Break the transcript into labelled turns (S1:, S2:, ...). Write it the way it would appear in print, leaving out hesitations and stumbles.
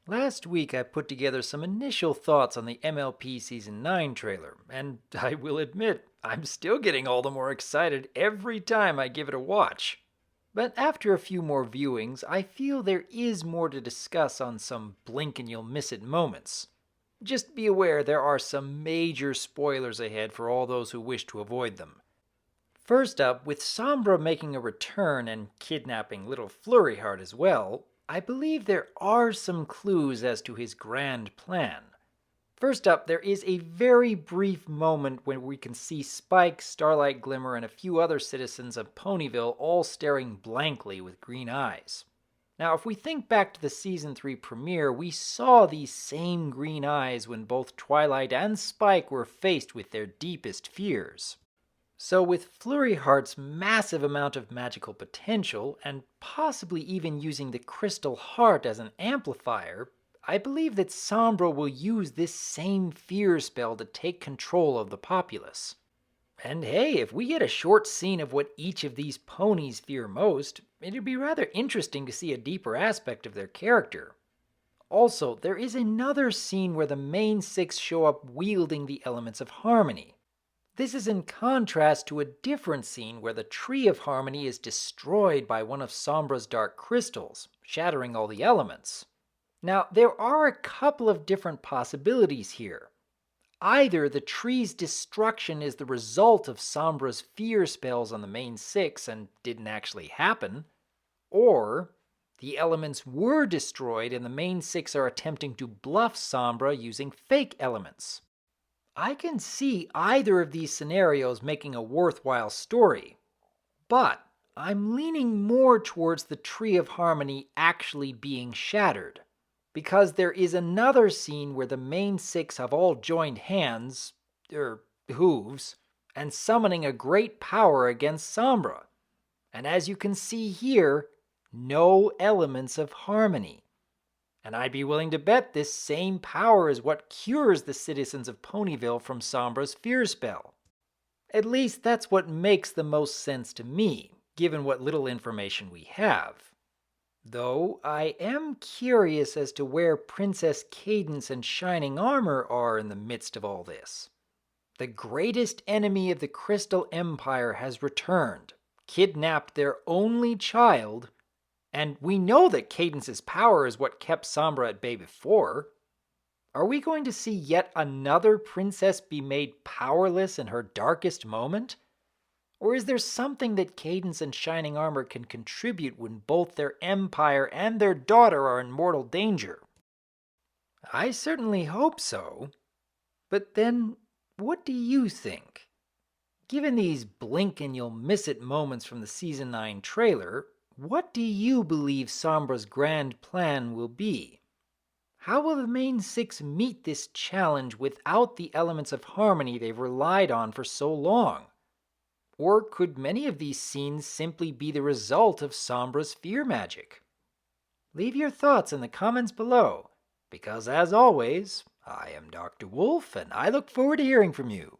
S1: Last week I put together some initial thoughts on the MLP Season 9 trailer, and I will admit, I'm still getting all the more excited every time I give it a watch. But after a few more viewings, I feel there is more to discuss on some blink and you'll miss it moments. Just be aware there are some major spoilers ahead for all those who wish to avoid them. First up, with Sombra making a return and kidnapping little Flurryheart as well, I believe there are some clues as to his grand plan. First up, there is a very brief moment when we can see Spike, Starlight Glimmer, and a few other citizens of Ponyville all staring blankly with green eyes. Now, if we think back to the Season 3 premiere, we saw these same green eyes when both Twilight and Spike were faced with their deepest fears. So with Flurryheart's massive amount of magical potential, and possibly even using the Crystal Heart as an amplifier, I believe that Sombra will use this same fear spell to take control of the populace. And hey, if we get a short scene of what each of these ponies fear most, it'd be rather interesting to see a deeper aspect of their character. Also, there is another scene where the main six show up wielding the elements of harmony. This is in contrast to a different scene where the Tree of Harmony is destroyed by one of Sombra's dark crystals, shattering all the elements. Now, there are a couple of different possibilities here. Either the tree's destruction is the result of Sombra's fear spells on the main six and didn't actually happen, or the elements were destroyed and the main six are attempting to bluff Sombra using fake elements. I can see either of these scenarios making a worthwhile story, but I'm leaning more towards the Tree of Harmony actually being shattered, because there is another scene where the main six have all joined hands, hooves, and summoning a great power against Sombra. And as you can see here, no elements of harmony. And I'd be willing to bet this same power is what cures the citizens of Ponyville from Sombra's fear spell. At least that's what makes the most sense to me, given what little information we have. Though I am curious as to where Princess Cadance and Shining Armor are in the midst of all this. The greatest enemy of the Crystal Empire has returned, kidnapped their only child, and we know that Cadance's power is what kept Sombra at bay before. Are we going to see yet another princess be made powerless in her darkest moment? Or is there something that Cadance and Shining Armor can contribute when both their empire and their daughter are in mortal danger? I certainly hope so. But then, what do you think? Given these blink and you'll miss it moments from the Season 9 trailer, what do you believe Sombra's grand plan will be? How will the main six meet this challenge without the elements of harmony they've relied on for so long? Or could many of these scenes simply be the result of Sombra's fear magic? Leave your thoughts in the comments below, because as always, I am Dr. Wolf and I look forward to hearing from you.